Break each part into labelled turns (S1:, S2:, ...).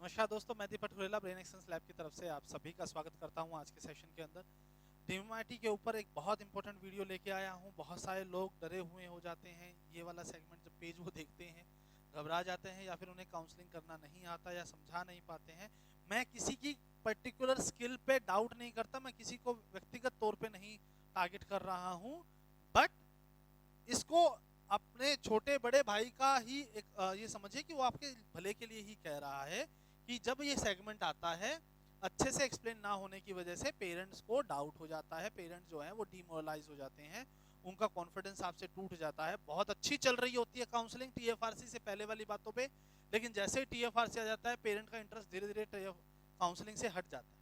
S1: नमस्कार दोस्तों, मैं दीपक ठुरेला ब्रेन एक्सचेंज लैब की तरफ से आप सभी का स्वागत करता हूं। आज के सेशन के अंदर डीएमआईटी के ऊपर एक बहुत इंपॉर्टेंट वीडियो लेके आया हूं। बहुत सारे लोग डरे हुए हो जाते हैं, ये वाला सेगमेंट जब पेज वो देखते हैं घबरा जाते हैं या फिर उन्हें काउंसलिंग करना नहीं आता या समझा नहीं पाते हैं। मैं किसी की पर्टिकुलर स्किल पे डाउट नहीं करता, मैं किसी को व्यक्तिगत तौर पे नहीं टारगेट कर रहा हूँ, बट इसको अपने छोटे बड़े भाई का ही एक ये समझिए कि वो आपके भले के लिए ही कह रहा है कि जब ये सेगमेंट आता है अच्छे से एक्सप्लेन ना होने की वजह से पेरेंट्स को डाउट हो जाता है, पेरेंट्स जो है वो डिमोरलाइज हो जाते हैं, उनका कॉन्फिडेंस आपसे टूट जाता है। बहुत अच्छी चल रही होती है काउंसलिंग टीएफआरसी से पहले वाली बातों पे, लेकिन जैसे ही टीएफआरसी आ जाता है पेरेंट का इंटरेस्ट धीरे धीरे काउंसलिंग से हट जाता है।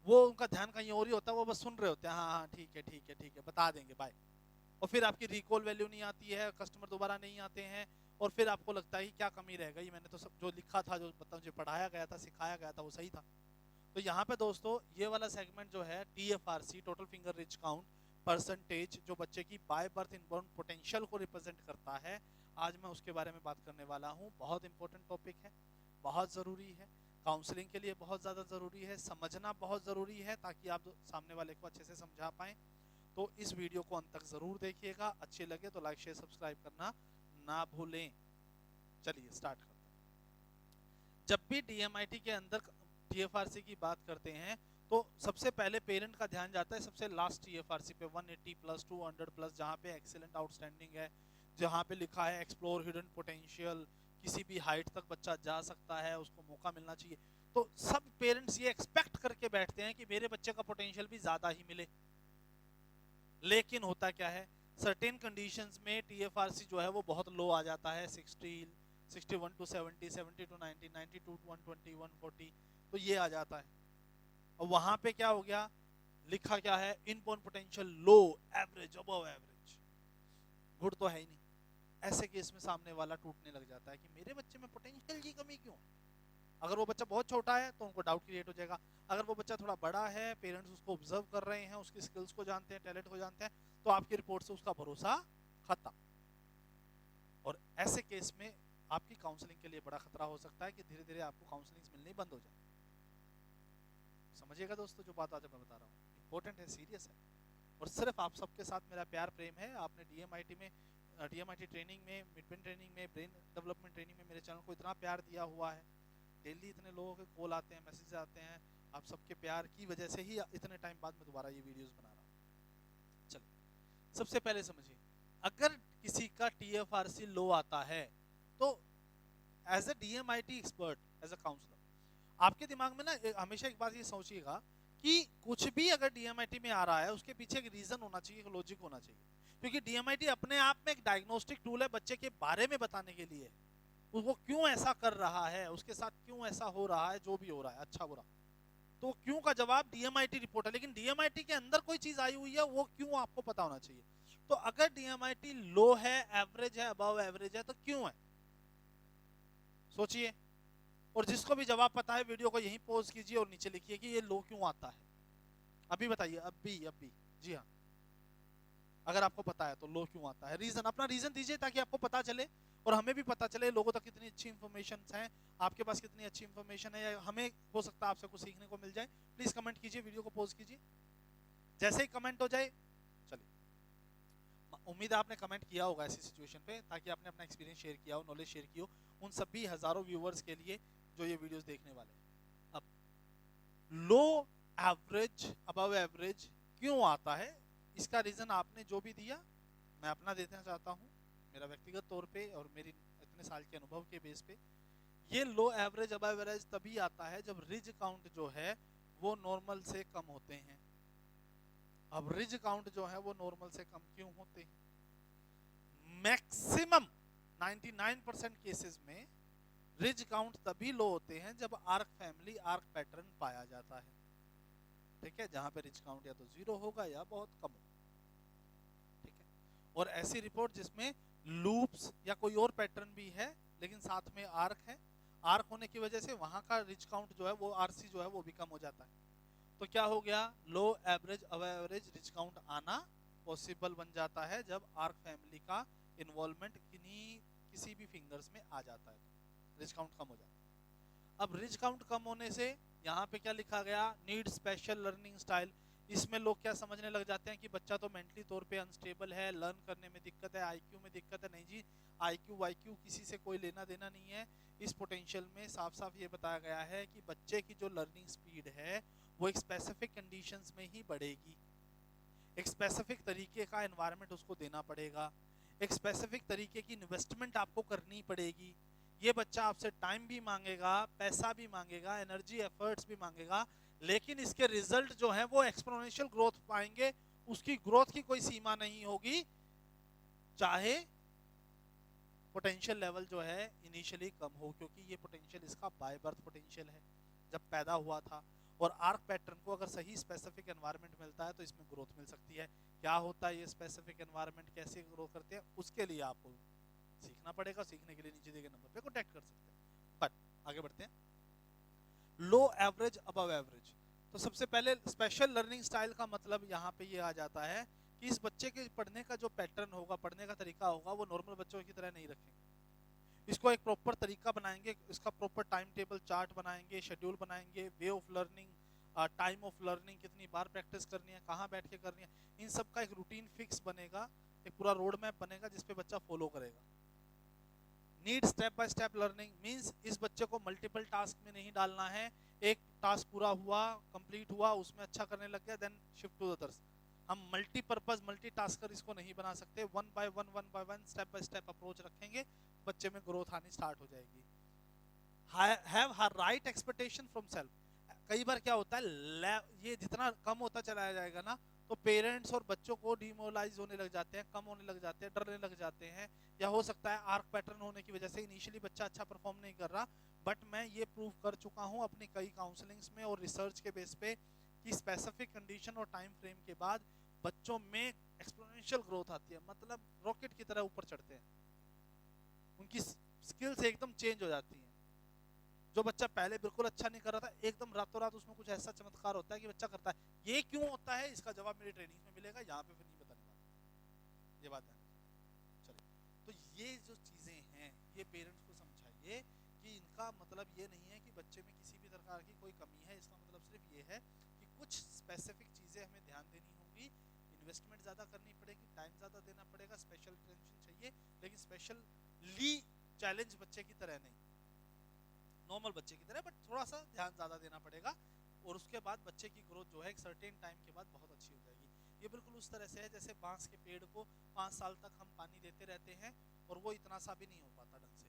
S1: वो उनका ध्यान कहीं और ही होता है, वो बस सुन रहे होते हैं, हाँ हाँ ठीक है ठीक है ठीक है बता देंगे बाय। और फिर आपकी रिकॉल वैल्यू नहीं आती है, कस्टमर दोबारा नहीं आते हैं, और फिर आपको लगता है कि क्या कमी रह गई, मैंने तो सब जो लिखा था, जो मतलब मुझे पढ़ाया गया था, सिखाया गया था, वो सही था। तो यहाँ पे दोस्तों ये वाला सेगमेंट जो है TFRC, total finger ridge count percentage, जो बच्चे की बाय बर्थ इनबॉर्न पोटेंशियल को रिप्रेजेंट करता है, आज मैं उसके बारे में बात करने वाला हूँ। बहुत इंपॉर्टेंट टॉपिक है, बहुत ज़रूरी है, काउंसलिंग के लिए बहुत ज़्यादा ज़रूरी है, समझना बहुत ज़रूरी है ताकि आप सामने वाले को अच्छे से समझा पाएँ। तो इस वीडियो को अंत तक जरूर देखिएगा, अच्छे लगे तो लाइक शेयर सब्सक्राइब करना ना भूलें। चलिए स्टार्ट करते हैं। जब भी डीएमआईटी के अंदर टीएफआरसी की बात करते हैं तो सबसे पहले पेरेंट का ध्यान जाता है सबसे लास्ट टीएफआरसी पे, 180 प्लस 200 प्लस, जहाँ पे एक्सीलेंट आउटस्टैंडिंग है, जहाँ पे लिखा है एक्सप्लोर हिडन पोटेंशियल, किसी भी हाइट तक बच्चा जा सकता है, उसको मौका मिलना चाहिए। तो सब पेरेंट्स ये एक्सपेक्ट करके बैठते हैं कि मेरे बच्चे का पोटेंशियल भी ज्यादा ही मिले। लेकिन होता क्या है, सर्टेन कंडीशंस में टीएफआरसी जो है वो बहुत लो आ जाता है, 60, 61 टू 70, 70 टू 90, 90 टू 120, 140, तो ये आ जाता है। और वहां पे क्या हो गया, लिखा क्या है, इनबॉर्न पोटेंशियल लो, एवरेज, अबव एवरेज, गुड तो है ही नहीं। ऐसे केस में सामने वाला टूटने लग जाता है कि मेरे बच्चे में पोटेंशियल की कमी क्यों। अगर वो बच्चा बहुत छोटा है तो उनको डाउट क्रिएट हो जाएगा, अगर वो बच्चा थोड़ा बड़ा है, पेरेंट्स उसको ऑब्जर्व कर रहे हैं, उसकी स्किल्स को जानते हैं, टैलेंट को जानते हैं, तो आपकी रिपोर्ट से उसका भरोसा खत्म। और ऐसे केस में आपकी काउंसलिंग के लिए बड़ा खतरा हो सकता है कि धीरे धीरे आपको काउंसलिंग मिलनी बंद हो जाए। समझिएगा दोस्तों, जो बात आज मैं बता रहा हूँ इंपॉर्टेंट है, सीरियस है, और सिर्फ आप सबके साथ मेरा प्यार प्रेम है। आपने डीएमआईटी में, डीएमआईटी ट्रेनिंग में, मिड ब्रेन ट्रेनिंग में, ब्रेन डेवलपमेंट ट्रेनिंग में मेरे चैनल को इतना प्यार दिया हुआ है, डेली इतने लोगों के कॉल आते हैं, मैसेज आते हैं, आप सबके प्यार की वजह से ही इतने टाइम बाद मैं दोबारा ये वीडियोस बना रहा हूँ। चलिए सबसे पहले समझिए, अगर किसी का टीएफआरसी लो आता है तो as a DMIT expert, as a counsellor, आपके दिमाग में ना हमेशा एक बात ये सोचिएगा कि कुछ भी अगर डीएमआईटी में आ रहा है उसके पीछे एक रीजन होना चाहिए, एक लॉजिक होना चाहिए, क्योंकि डीएमआईटी अपने आप में एक डायग्नोस्टिक टूल है, बच्चे के बारे में बताने के लिए वो क्यों ऐसा कर रहा है, उसके साथ क्यों ऐसा हो रहा है, जो भी हो रहा है अच्छा बुरा, तो क्यों का जवाब डीएमआईटी रिपोर्ट है। लेकिन डीएमआईटी के अंदर कोई चीज आई हुई है, वो क्यों आपको पता होना चाहिए। तो अगर डीएमआईटी लो है, एवरेज है, अबव एवरेज है, तो क्यों है, सोचिए। और जिसको भी जवाब पता है वीडियो को यहीं पॉज कीजिए और नीचे लिखिए कि ये लो क्यों आता है। अभी बताइए, अब भी जी हाँ, अगर आपको पता है तो लो क्यों आता है, रीजन, अपना रीजन दीजिए ताकि आपको पता चले और हमें भी पता चले लोगों तक कितनी अच्छी इंफॉर्मेशन है, आपके पास कितनी अच्छी इंफॉर्मेशन है, या हमें हो सकता है आपसे कुछ सीखने को मिल जाए। प्लीज कमेंट कीजिए, वीडियो को पॉज कीजिए, जैसे ही कमेंट हो जाए। चलिए, उम्मीद है आपने कमेंट किया होगा ऐसी सिचुएशन पे, ताकि आपने अपना एक्सपीरियंस शेयर किया हो, नॉलेज शेयर की हो उन सभी हजारों व्यूवर्स के लिए जो ये वीडियोस देखने वाले हैं। अब लो, एवरेज, अबव एवरेज क्यों आता है, इसका रीजन आपने जो भी दिया मैं अपना देना चाहता हूँ, मेरा व्यक्तिगत तौर पे और मेरी इतने साल के अनुभव के बेस पे। ये लो, एवरेज, अबव एवरेज तभी आता है जब रिज काउंट जो है वो नॉर्मल से कम होते हैं। अब रिज काउंट जो है वो नॉर्मल से कम क्यों होते हैं, मैक्सिमम 99% केसेस में रिज काउंट तभी लो होते हैं जब आर्क फैमिली, आर्क पैटर्न पाया जाता है, ठीक है, जहां पे रिज काउंट या तो जीरो होगा या बहुत कम होगा, ठीक है। और ऐसी रिपोर्ट जिसमें लूप्स या कोई और पैटर्न भी है लेकिन साथ में आर्क है, आर्क होने की वजह से वहां का रिज काउंट जो है वो, आरसी जो है वो भी कम हो जाता है। तो क्या हो गया, लो, एवरेज, अब एवरेज, रिच काउंट आना पॉसिबल बन जाता है जब आर्क फैमिली का इन्वॉल्वमेंट किसी भी फिंगर्स में आ जाता है, तो रिच काउंट कम हो जाता है। अब रिज काउंट कम होने से यहाँ पे क्या लिखा गया, नीड स्पेशल लर्निंग स्टाइल। इसमें लोग क्या समझने लग जाते हैं कि बच्चा तो मेंटली तौर पे अनस्टेबल है, लर्न करने में दिक्कत है, आईक्यू में दिक्कत है। नहीं जी, आईक्यू वाईक्यू किसी से कोई लेना देना नहीं है। इस पोटेंशियल में साफ साफ ये बताया गया है कि बच्चे की जो लर्निंग स्पीड है वो एक स्पेसिफिक कंडीशंस में ही बढ़ेगी। एक स्पेसिफिक तरीके का एनवायरनमेंट उसको देना पड़ेगा, एक स्पेसिफिक तरीके की इन्वेस्टमेंट आपको करनी पड़ेगी। ये बच्चा आपसे टाइम भी मांगेगा, पैसा भी मांगेगा, एनर्जी एफर्ट्स भी मांगेगा, लेकिन इसके रिजल्ट जो है वो एक्सपोनेंशियल ग्रोथ पाएंगे। उसकी ग्रोथ की कोई सीमा नहीं होगी, चाहे पोटेंशियल लेवल जो है इनिशियली कम हो, क्योंकि ये पोटेंशियल इसका बाय बर्थ पोटेंशियल है जब पैदा हुआ था। और आर्क पैटर्न को अगर सही स्पेसिफिक एनवायरनमेंट मिलता है तो इसमें ग्रोथ मिल सकती है। क्या होता है ये स्पेसिफिक एनवायरनमेंट, कैसे ग्रो करते हैं, उसके लिए आपको सीखना पड़ेगा। सीखने के लिए नीचे दिए गए नंबर पे कॉन्टैक्ट कर सकते हैं। बट आगे बढ़ते हैं। लो एवरेज अबव एवरेज। तो सबसे पहले स्पेशल लर्निंग स्टाइल का मतलब यहाँ पे ये आ जाता है कि इस बच्चे के पढ़ने का जो पैटर्न होगा, पढ़ने का तरीका होगा, वो नॉर्मल बच्चों की तरह नहीं रखेंगे। इसको एक प्रॉपर तरीका बनाएंगे, इसका प्रॉपर टाइम टेबल चार्ट बनाएंगे, शेड्यूल बनाएंगे, way of learning, time of learning, कितनी बार प्रैक्टिस करनी है, कहाँ बैठ के करनी है, इन सब का एक रूटीन फिक्स बनेगा, एक पूरा रोड मैप बनेगा जिसपे बच्चा फॉलो करेगा। Need step by step learning means इस बच्चे को मल्टीपल टास्क में नहीं डालना है। एक टास्क पूरा हुआ, कंप्लीट हुआ, उसमें अच्छा करने लग गया, देन शिफ्ट टू अदर्स। हम मल्टीपर्पज मल्टीटास्कर इसको नहीं बना सकते। One by one step by step approach रखेंगे, बच्चे में ग्रोथ आनी स्टार्ट हो जाएगी। Have her right expectation from self. कई बार क्या होता है, ये जितना कम होता चला जाएगा ना, तो पेरेंट्स और बच्चों को डिमोरलाइज होने लग जाते हैं, कम होने लग जाते हैं, डरने लग जाते हैं। या हो सकता है आर्क पैटर्न होने की वजह से इनिशियली बच्चा अच्छा परफॉर्म नहीं कर रहा, बट मैं ये प्रूव कर चुका हूँ अपनी कई काउंसलिंग्स में और रिसर्च के बेस पे कि स्पेसिफिक कंडीशन और टाइम फ्रेम के बाद बच्चों में एक्सपोनेंशियल ग्रोथ आती है, मतलब रॉकेट की तरह ऊपर चढ़ते हैं, उनकी स्किल्स एकदम चेंज हो जाती हैं। जो बच्चा पहले बिल्कुल अच्छा नहीं कर रहा था, एकदम रातों रात उसमें कुछ ऐसा चमत्कार होता है कि बच्चा करता है। ये क्यों होता है, इसका जवाब मेरी ट्रेनिंग में मिलेगा, यहाँ पे फिर नहीं बताने वाला, ये बात है। चलिए, तो ये जो चीजें हैं ये पेरेंट्स को समझाइए कि इनका मतलब ये नहीं है कि बच्चे में किसी भी प्रकार की कोई कमी है। इसका मतलब सिर्फ ये है कि कुछ स्पेसिफिक चीजें हमें ध्यान देनी होगी, इन्वेस्टमेंट ज्यादा करनी पड़ेगी, टाइम ज्यादा देना पड़ेगा, स्पेशल अटेंशन चाहिए, लेकिन स्पेशली चैलेंज बच्चे की तरह नहीं, नॉर्मल बच्चे की तरह, बट थोड़ा सा ध्यान ज्यादा देना पड़ेगा। और उसके बाद बच्चे की ग्रोथ जो है एक सर्टेन टाइम के बाद बहुत अच्छी हो जाएगी। ये बिल्कुल उस तरह से है जैसे बांस के पेड़ को 5 साल तक हम पानी देते रहते हैं और वो इतना सा भी नहीं हो पाता ढंग से,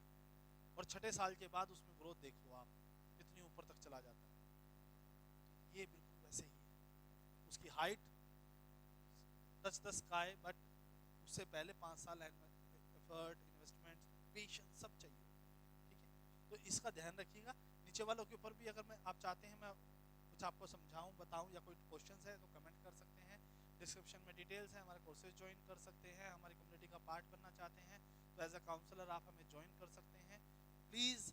S1: और 6ठे साल के बाद उसमें ग्रोथ देख लो आप, कितनी ऊपर तक चला जाता है। ये बिल्कुल वैसे ही है, उसकी height touch the sky, but उससे पहले 5 साल एफर्ट, इन्वेस्टमेंट, पेशेंस सब चाहिए। ठीक है, तो इसका ध्यान रखिएगा। नीचे वालों के ऊपर भी अगर मैं आप चाहते हैं मैं कुछ आपको समझाऊं, बताऊं, या कोई क्वेश्चंस है तो कमेंट कर सकते हैं। डिस्क्रिप्शन में डिटेल्स है, हमारे कोर्सेज ज्वाइन कर सकते हैं। हमारी कम्युनिटी का पार्ट बनना चाहते हैं तो एज अ काउंसलर आप हमें ज्वाइन कर सकते हैं। प्लीज़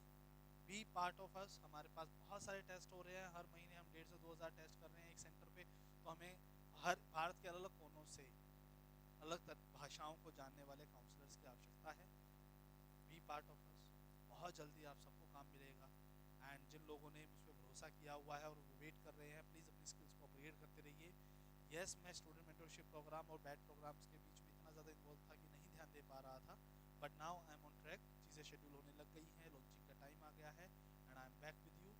S1: बी पार्ट ऑफ अस। हमारे पास बहुत सारे टेस्ट हो रहे हैं, हर महीने हम 1,500 से 2,000 टेस्ट कर रहे हैं एक सेंटर पे। तो हमें हर भारत के अलग अलग कोनों से अलग भाषाओं को जानने वाले काउंसलर्स की आवश्यकता है। Be part of us. बहुत जल्दी आप सबको काम मिलेगा। एंड जिन लोगों ने मुझ पर भरोसा किया हुआ है और वो वेट कर रहे हैं, प्लीज़ अपनी स्किल्स को अपग्रेड करते रहिए। यस, मैं स्टूडेंट मेंटरशिप प्रोग्राम और बैच प्रोग्राम्स के बीच में इतना ज़्यादा इन्वॉल्व था कि नहीं ध्यान दे पा रहा था, but now I am on track. चीज़ें शेड्यूल होने लग गई हैं, लॉन्चिंग का टाइम आ गया है, and I am back with you.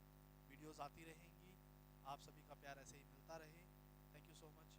S1: Videos आती रहेंगी, आप सभी का प्यार ऐसे ही मिलता रहे। Thank you so much.